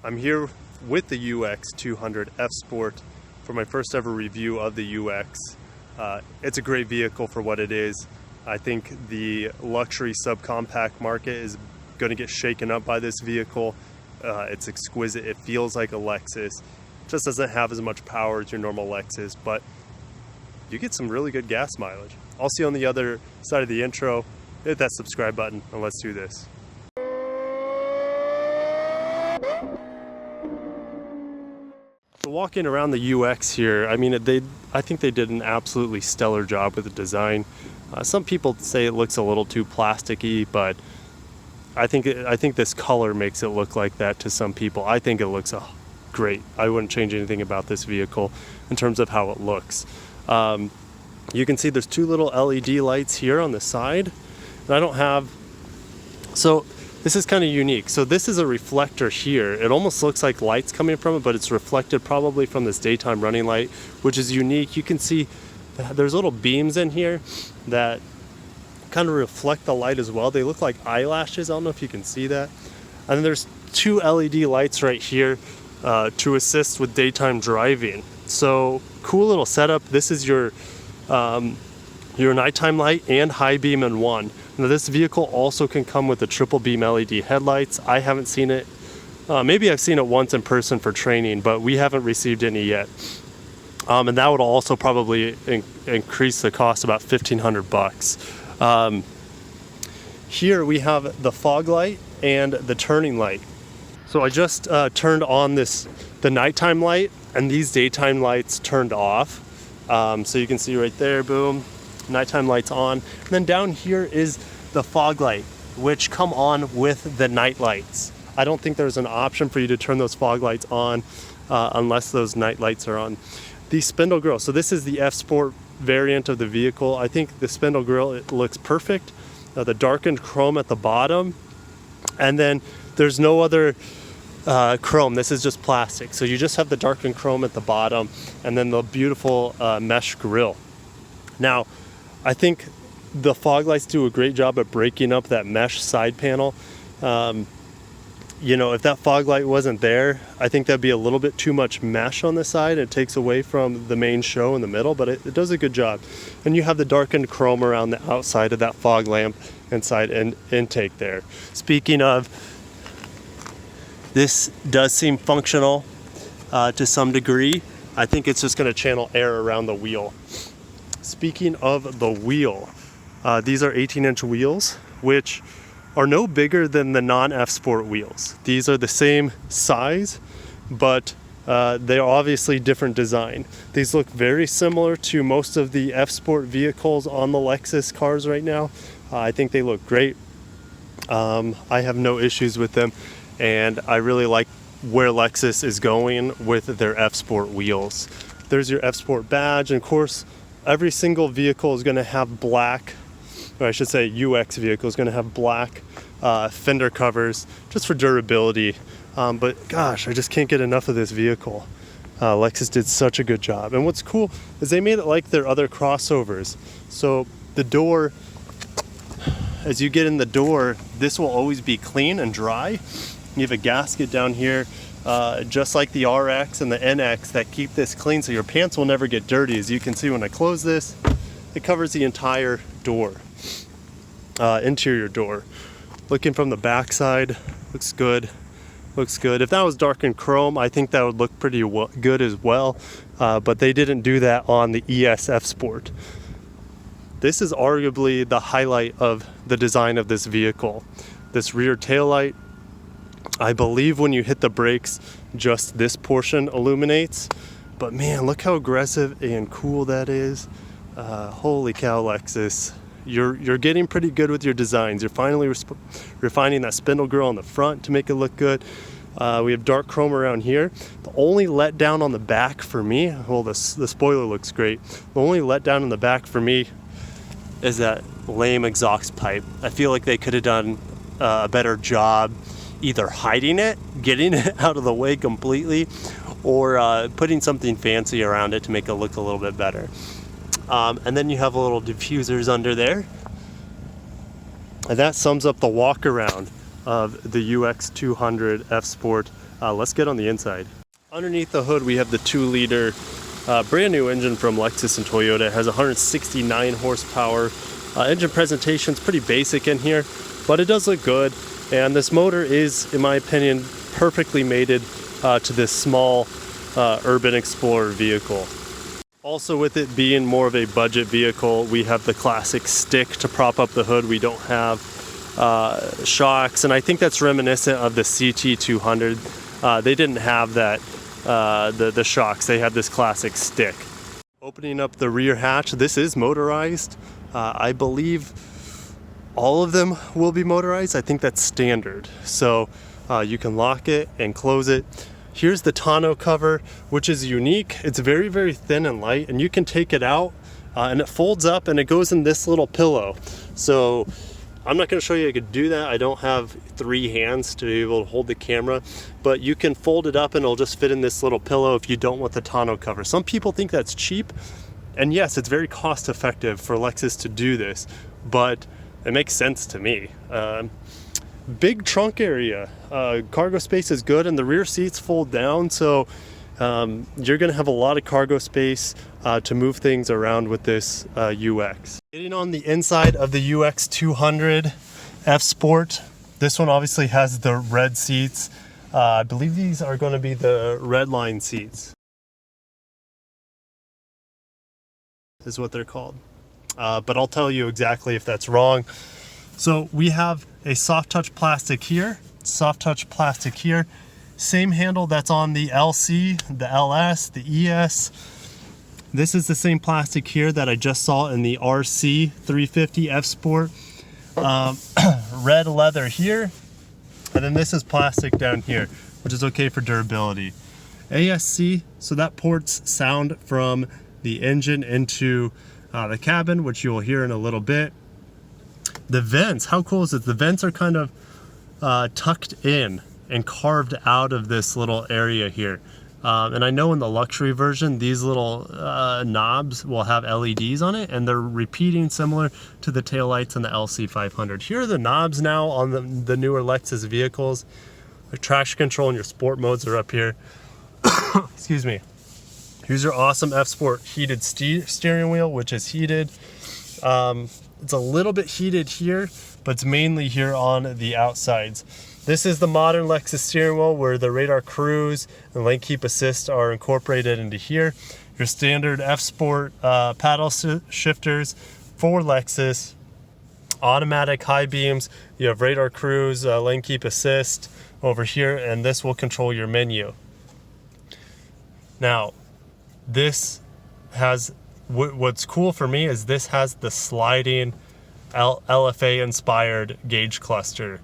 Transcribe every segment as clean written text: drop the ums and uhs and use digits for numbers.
I'm here with the UX 200 F Sport for my first ever review of the UX. It's a great vehicle for what it is. I think the luxury subcompact market is going to get shaken up by this vehicle. It's exquisite. It feels like a Lexus. It just doesn't have as much power as your normal Lexus, but you get some really good gas mileage. I'll see you on the other side of the intro. Hit that subscribe button and let's do this. So walking around the UX here, I mean, I think they did an absolutely stellar job with the design. Some people say it looks a little too plasticky, but I think this color makes it look like that to some people. I think it looks great. I wouldn't change anything about this vehicle in terms of how it looks. You can see there's two little LED lights here on the side. And I don't have, so this is kind of unique. So this is a reflector here. It almost looks like lights coming from it, but it's reflected probably from this daytime running light, which is unique. You can see there's little beams in here that kind of reflect the light as well. They look like eyelashes. I don't know if you can see that. And then there's two LED lights right here to assist with daytime driving. So cool little setup. This is your nighttime light and high beam in one. Now this vehicle also can come with the triple beam LED headlights. I haven't seen it. Maybe I've seen it once in person for training, but we haven't received any yet. And that would also probably increase the cost about $1,500. Here we have the fog light and the turning light. So I just turned on the nighttime light, and these daytime lights turned off. So you can see right there, boom, nighttime lights on. And then down here is the fog light, which come on with the night lights. I don't think there's an option for you to turn those fog lights on unless those night lights are on. The spindle grille, so this is the F Sport variant of the vehicle. I think the spindle grille, it looks perfect. The darkened chrome at the bottom, and then there's no other chrome. This is just plastic. So you just have the darkened chrome at the bottom and then the beautiful mesh grille. Now, I think the fog lights do a great job at breaking up that mesh side panel. You know, if that fog light wasn't there, I think that'd be a little bit too much mesh on the side. It takes away from the main show in the middle, but it does a good job. And you have the darkened chrome around the outside of that fog lamp inside and intake there. Speaking of, this does seem functional to some degree. I think it's just going to channel air around the wheel. Speaking of the wheel, these are 18-inch wheels, which are no bigger than the non-F Sport wheels. These are the same size, but they are obviously different design. These look very similar to most of the F Sport vehicles on the Lexus cars right now. I think they look great. I have no issues with them, and I really like where Lexus is going with their F Sport wheels. There's your F Sport badge, and of course, every single vehicle is going to have black, or I should say UX vehicle is going to have black fender covers just for durability. But gosh, I just can't get enough of this vehicle. Lexus did such a good job. And what's cool is they made it like their other crossovers. So the door, as you get in the door, this will always be clean and dry. You have a gasket down here, just like the RX and the NX, that keep this clean so your pants will never get dirty. As you can see when I close this, it covers the entire door, interior door. Looking from the back side, looks good. Looks good. If that was darkened chrome, I think that would look pretty good as well, but they didn't do that on the ES-F Sport. This is arguably the highlight of the design of this vehicle. This rear taillight, I believe when you hit the brakes, just this portion illuminates. But man, look how aggressive and cool that is. Holy cow, Lexus. You're getting pretty good with your designs. You're finally refining that spindle grille on the front to make it look good. We have dark chrome around here. The only letdown on the back for me, well, the spoiler looks great. The only letdown in the back for me is that lame exhaust pipe. I feel like they could have done a better job either hiding it, getting it out of the way completely, or putting something fancy around it to make it look a little bit better. And then you have a little diffusers under there. And that sums up the walk around of the UX 200 F Sport Let's get on the inside. Underneath the hood, we have the 2-liter brand new engine from Lexus and Toyota. It has 169 horsepower. Engine presentation is pretty basic in here, but it does look good. And this motor is, in my opinion, perfectly mated to this small urban explorer vehicle. Also, with it being more of a budget vehicle, we have the classic stick to prop up the hood. We don't have shocks, and I think that's reminiscent of the CT200. They didn't have that, the shocks. They had this classic stick. Opening up the rear hatch, this is motorized. I believe all of them will be motorized. I think that's standard. So you can lock it and close it. Here's the tonneau cover, which is unique. It's very, very thin and light, and you can take it out and it folds up and it goes in this little pillow. So I'm not going to show you I could do that. I don't have 3 hands to be able to hold the camera, but you can fold it up and it'll just fit in this little pillow if you don't want the tonneau cover. Some people think that's cheap, and yes, it's very cost effective for Lexus to do this, but it makes sense to me. Big trunk area, cargo space is good, and the rear seats fold down, so you're going to have a lot of cargo space to move things around with this UX. Getting on the inside of the UX 200 F Sport, this one obviously has the red seats. I believe these are going to be the red line seats, is what they're called. But I'll tell you exactly if that's wrong. So we have a soft touch plastic here, same handle that's on the LC, the LS, the ES. This is the same plastic here that I just saw in the RC 350 F Sport. Red leather here, and then this is plastic down here, which is okay for durability. ASC, so that ports sound from the engine into the cabin, which you will hear in a little bit. The vents, how cool is it? The vents are kind of tucked in and carved out of this little area here. And I know in the luxury version, these little knobs will have LEDs on it, and they're repeating similar to the taillights in the LC500. Here are the knobs now on the newer Lexus vehicles. The traction control and your sport modes are up here. Excuse me. Here's your awesome F Sport heated steering wheel, which is heated. It's a little bit heated here, but it's mainly here on the outsides. This is the modern Lexus steering wheel where the radar cruise and lane keep assist are incorporated into here. Your standard F Sport paddle shifters for Lexus, automatic high beams. You have radar cruise, lane keep assist over here, and this will control your menu. Now, this has, what's cool for me is this has the sliding LFA inspired gauge cluster,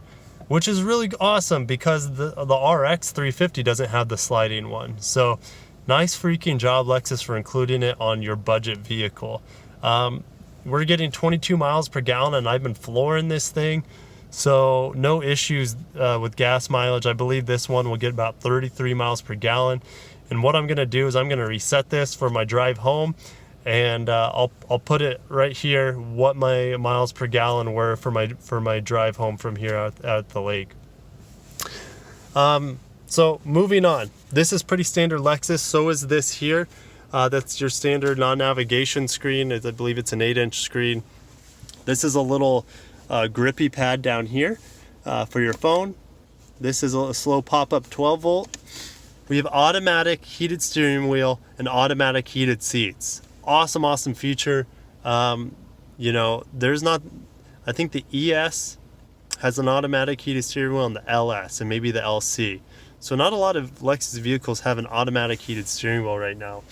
which is really awesome because the RX 350 doesn't have the sliding one. So nice freaking job, Lexus, for including it on your budget vehicle. We're getting 22 miles per gallon, and I've been flooring this thing, so no issues with gas mileage. I believe this one will get about 33 miles per gallon. And what I'm gonna do is I'm gonna reset this for my drive home, and I'll put it right here what my miles per gallon were for my drive home from here at the lake. So moving on, this is pretty standard Lexus. So is this here. That's your standard non-navigation screen. I believe it's an 8-inch screen. This is a little grippy pad down here for your phone. This is a slow pop-up 12 volt. We have automatic heated steering wheel and automatic heated seats. Awesome feature. You know, there's not, I think the ES has an automatic heated steering wheel and the LS and maybe the LC. So not a lot of Lexus vehicles have an automatic heated steering wheel right now.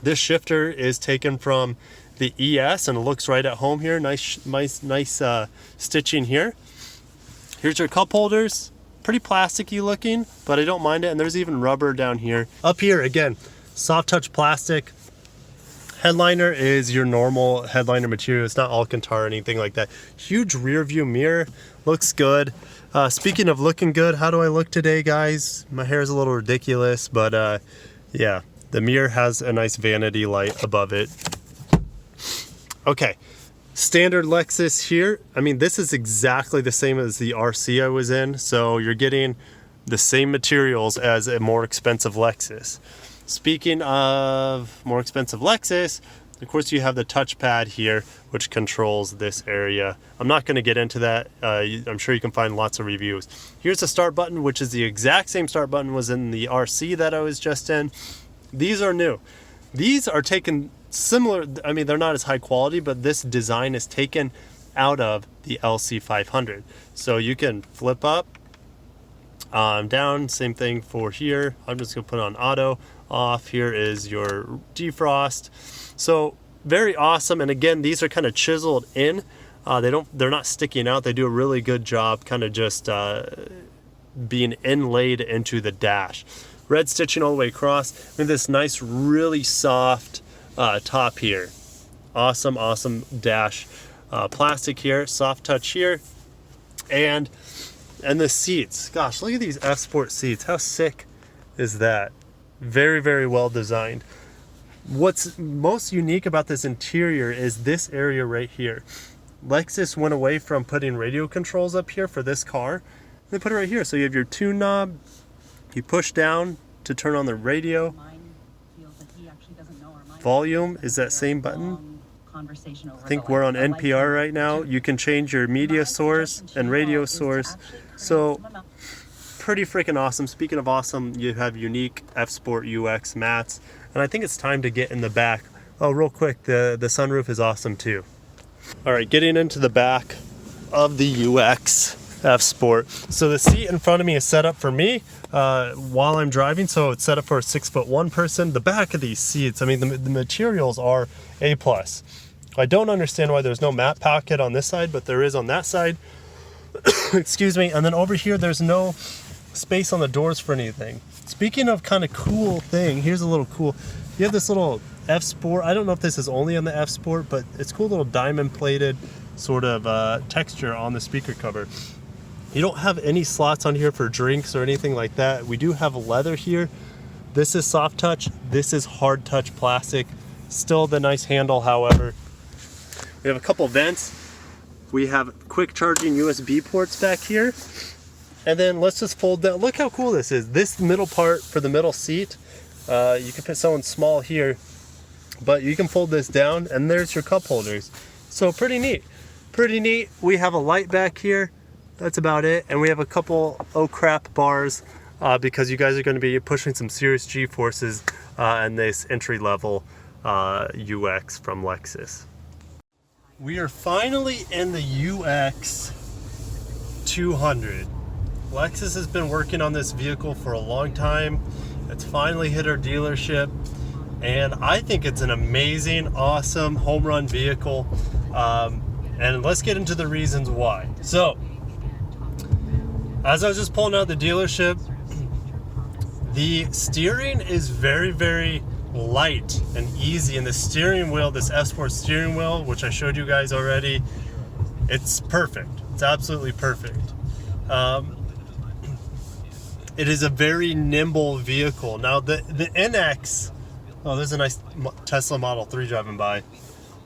This shifter is taken from the ES and it looks right at home here. Nice stitching here. Here's your cup holders. Pretty plasticky looking, but I don't mind it. And there's even rubber down here. Up here, again, soft touch plastic. Headliner is your normal headliner material. It's not Alcantara or anything like that. Huge rear view mirror, looks good. Speaking of looking good, how do I look today, guys? My hair is a little ridiculous, but yeah, the mirror has a nice vanity light above it. Okay, standard Lexus here. I mean, this is exactly the same as the RC I was in. So you're getting the same materials as a more expensive Lexus. Speaking of more expensive Lexus, of course you have the touchpad here, which controls this area. I'm not going to get into that. I'm sure you can find lots of reviews. Here's the start button, which is the exact same start button was in the RC that I was just in. These are new. These are taken similar, I mean, they're not as high quality, but this design is taken out of the LC500. So you can flip up, down, same thing for here. I'm just gonna put on auto. Off here is your defrost. So very awesome. And again, these are kind of chiseled in. They're not sticking out. They do a really good job kind of just being inlaid into the dash. Red stitching all the way across. And this nice, really soft top here. Awesome dash. Plastic here, soft touch here. And the seats. Gosh, look at these F-Sport seats. How sick is that? Very well designed. What's most unique about this interior is this area right here. Lexus went away from putting radio controls up here for this car. They put it right here. So you have your tune knob. You push down to turn on the radio. Volume is that same button. I think we're on NPR right now. You can change your media source and radio source. So pretty freaking awesome. Speaking of awesome, you have unique F-Sport UX mats. And I think it's time to get in the back. Oh, real quick, the sunroof is awesome too. All right, getting into the back of the UX F-Sport. So the seat in front of me is set up for me while I'm driving. So it's set up for a 6'1" person. The back of these seats, I mean, the materials are A+. I don't understand why there's no mat pocket on this side, but there is on that side. Excuse me. And then over here, there's no space on the doors for anything. Speaking of kind of cool thing, here's a little cool. You have this little F-Sport. I don't know if this is only on the F-Sport, but it's cool little diamond plated sort of texture on the speaker cover. You don't have any slots on here for drinks or anything like that. We do have leather here. This is soft touch. This is hard touch plastic. Still the nice handle, however. We have a couple vents. We have quick charging USB ports back here. And then let's just fold that. Look how cool this is. This middle part for the middle seat, you can put someone small here, but you can fold this down and there's your cup holders. So pretty neat. Pretty neat. We have a light back here. That's about it. And we have a couple oh crap bars because you guys are going to be pushing some serious G-forces in this entry level UX from Lexus. We are finally in the UX 200. Lexus has been working on this vehicle for a long time. It's finally hit our dealership, and I think it's an amazing, awesome home run vehicle. And let's get into the reasons why. So, as I was just pulling out the dealership, the steering is very light and easy, and the steering wheel, this F-Sport steering wheel, which I showed you guys already, it's perfect. It's absolutely perfect. It is a very nimble vehicle. Now the NX, oh, there's a nice Tesla Model 3 driving by.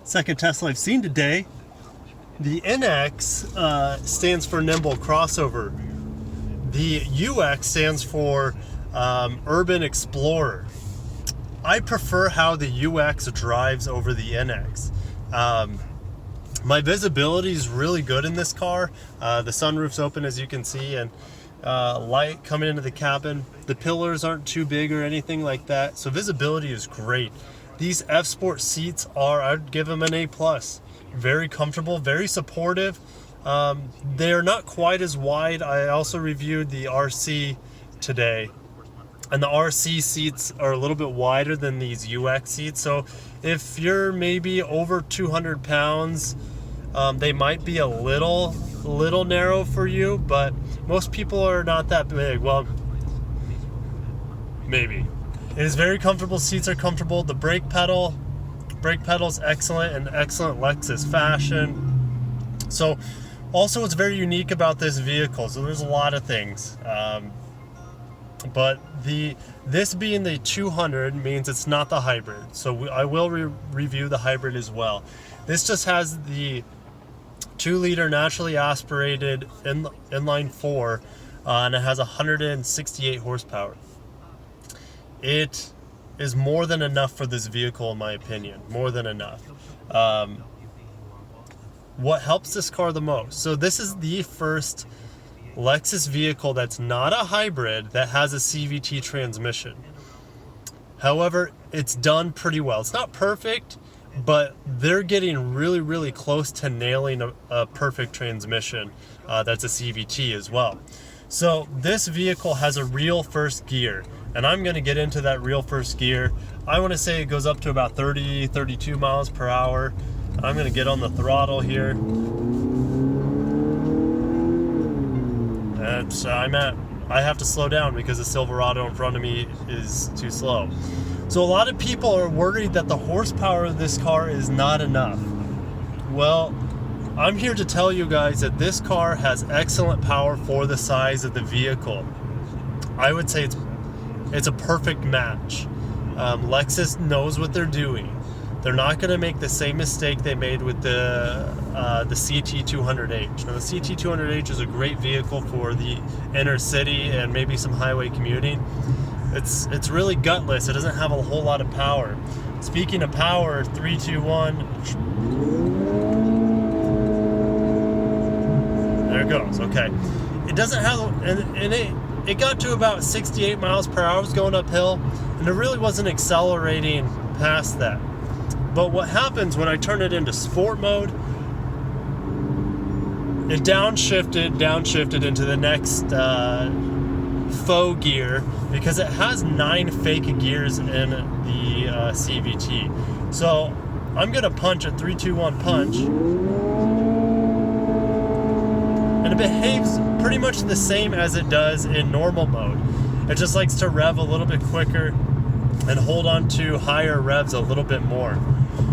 Second Tesla I've seen today. The NX stands for nimble crossover. The UX stands for urban explorer. I prefer how the UX drives over the NX. My visibility is really good in this car. The sunroof's open, as you can see, and light coming into the cabin. The pillars aren't too big or anything like that, so visibility is great. These F-Sport seats are, I'd give them an A+. Very comfortable, very supportive. They're not quite as wide. I also reviewed the RC today, and the RC seats are a little bit wider than these UX seats. So if you're maybe over 200 pounds, they might be a little narrow for you, but most people are not that big. Well, maybe. It is very comfortable. Seats are comfortable. The brake pedal's excellent, and excellent Lexus fashion. So also what's very unique about this vehicle, so there's a lot of things, but this being the 200 means it's not the hybrid. So I will review the hybrid as well. This just has the 2-liter naturally aspirated inline 4 and it has 168 horsepower. It is more than enough for this vehicle, in my opinion. More than enough. What helps this car the most? So this is the first Lexus vehicle that's not a hybrid that has a CVT transmission. However, it's done pretty well. It's not perfect, but they're getting really, really close to nailing a perfect transmission that's a CVT as well. So this vehicle has a real first gear, and I'm going to get into that real first gear. I want to say it goes up to about 30, 32 miles per hour. I'm going to get on the throttle here. And I have to slow down because the Silverado in front of me is too slow. So a lot of people are worried that the horsepower of this car is not enough. Well, I'm here to tell you guys that this car has excellent power for the size of the vehicle. I would say it's a perfect match. Lexus knows what they're doing. They're not going to make the same mistake they made with the CT200H. Now, the CT200H is a great vehicle for the inner city and maybe some highway commuting. It's really gutless. It doesn't have a whole lot of power. Speaking of power, 3, 2, 1. There it goes. Okay. It doesn't have, and it got to about 68 miles per hour. It was going uphill, and it really wasn't accelerating past that. But what happens when I turn it into sport mode, it downshifted into the next faux gear because it has 9 fake gears in the CVT. So I'm going to punch a 3, 2, 1 punch. And it behaves pretty much the same as it does in normal mode. It just likes to rev a little bit quicker and hold on to higher revs a little bit more.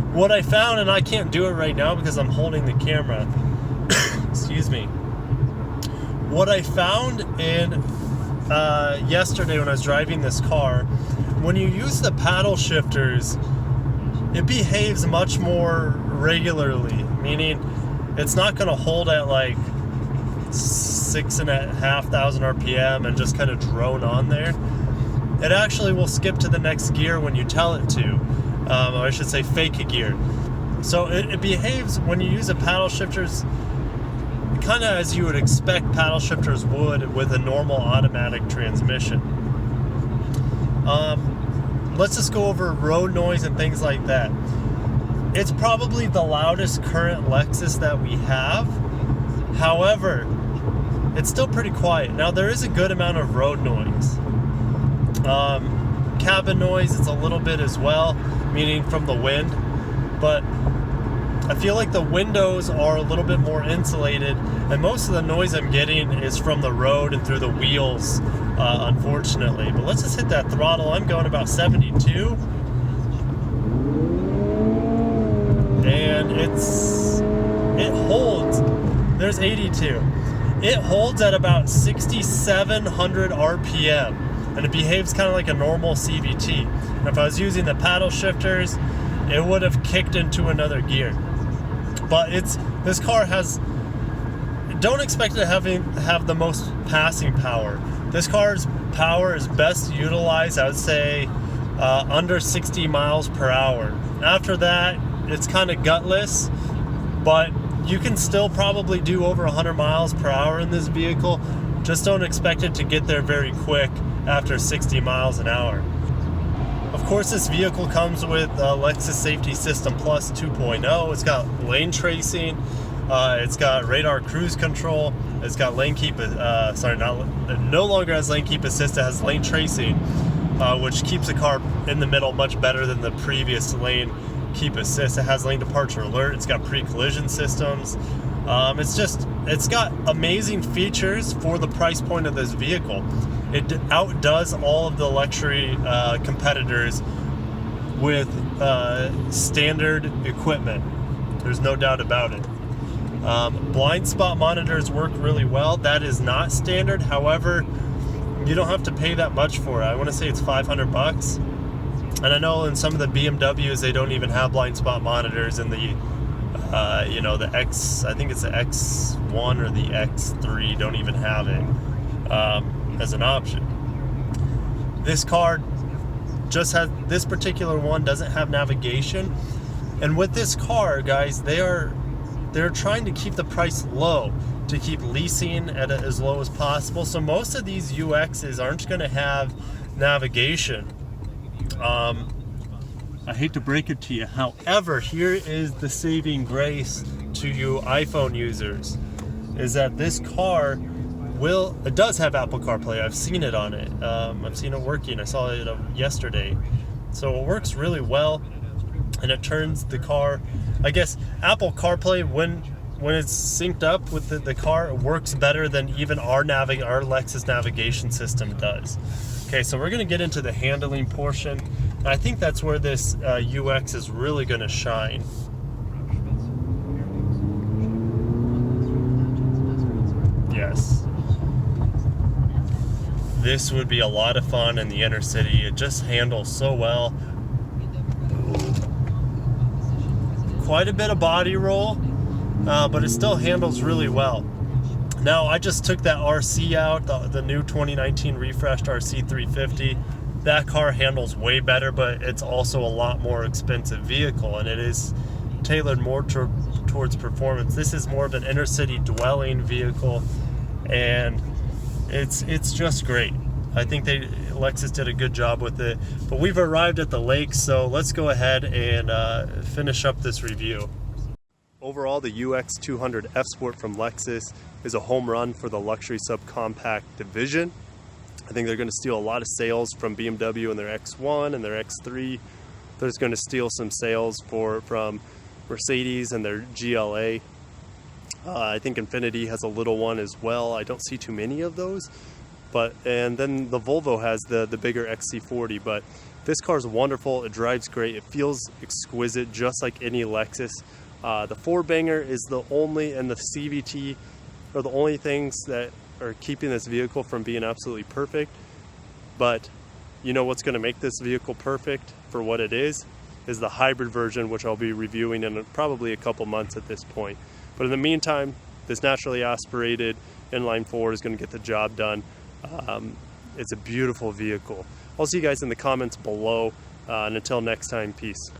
What I found, and I can't do it right now because I'm holding the camera, excuse me. What I found in yesterday when I was driving this car, when you use the paddle shifters, it behaves much more regularly, meaning it's not going to hold at like 6,500 RPM and just kind of drone on there. It actually will skip to the next gear when you tell it to. Or I should say fake gear. So it behaves, when you use the paddle shifters, kind of as you would expect paddle shifters would with a normal automatic transmission. Let's just go over road noise and things like that. It's probably the loudest current Lexus that we have. However, it's still pretty quiet. Now, there is a good amount of road noise. Cabin noise, it's a little bit as well, meaning from the wind, but I feel like the windows are a little bit more insulated, and most of the noise I'm getting is from the road and through the wheels, unfortunately. But let's just hit that throttle. I'm going about 72, and it holds. There's 82. It holds at about 6,700 RPM. And it behaves kind of like a normal CVT. And if I was using the paddle shifters, it would have kicked into another gear. But this car has, don't expect it to have the most passing power. This car's power is best utilized, I would say, under 60 miles per hour. After that, it's kind of gutless, but you can still probably do over 100 miles per hour in this vehicle. Just don't expect it to get there very quick after 60 miles an hour. Of course, this vehicle comes with Lexus Safety System Plus 2.0. It's got lane tracing, it's got radar cruise control, it's got lane keep, no longer has lane keep assist, it has lane tracing, which keeps the car in the middle much better than the previous lane keep assist. It has lane departure alert, it's got pre-collision systems. It's got amazing features for the price point of this vehicle. It outdoes all of the luxury competitors with standard equipment. There's no doubt about it. Blind spot monitors work really well. That is not standard. However, you don't have to pay that much for it. I want to say it's $500. And I know in some of the BMWs, they don't even have blind spot monitors in the the I think it's the X1 or the X3 don't even have it. as an option. This car just has, this particular one doesn't have navigation, and with this car, guys, they're trying to keep the price low, to keep leasing at as low as possible. So most of these UXs aren't going to have navigation. I hate to break it to you, however, here is the saving grace to you iPhone users, is that this car it does have Apple Carplay. I've seen it on it. I've seen it working. I saw it yesterday. So it works really well, and it turns the car, I guess Apple Carplay, when it's synced up with the car, it works better than even our Lexus navigation system does. Okay, so we're going to get into the handling portion, and I think that's where this UX is really going to shine. Yes. This would be a lot of fun in the inner city. It just handles so well. Quite a bit of body roll, but it still handles really well. Now, I just took that RC out, the new 2019 refreshed RC 350. That car handles way better, but it's also a lot more expensive vehicle, and it is tailored more towards performance. This is more of an inner city dwelling vehicle, and it's just great. I think Lexus did a good job with it. But we've arrived at the lake, so let's go ahead and finish up this review. Overall, the UX200 F Sport from Lexus is a home run for the luxury subcompact division. I think they're going to steal a lot of sales from BMW and their X1 and their X3. They're just going to steal some sales from Mercedes and their GLA. I think Infiniti has a little one as well. I don't see too many of those. And then the Volvo has the bigger XC40, but this car is wonderful. It drives great. It feels exquisite, just like any Lexus. The 4-banger is the only, and the CVT are the only things that are keeping this vehicle from being absolutely perfect. But you know what's going to make this vehicle perfect for what it is the hybrid version, which I'll be reviewing in probably a couple months at this point. But in the meantime, this naturally aspirated inline 4 is going to get the job done. It's a beautiful vehicle. I'll see you guys in the comments below, and until next time, peace.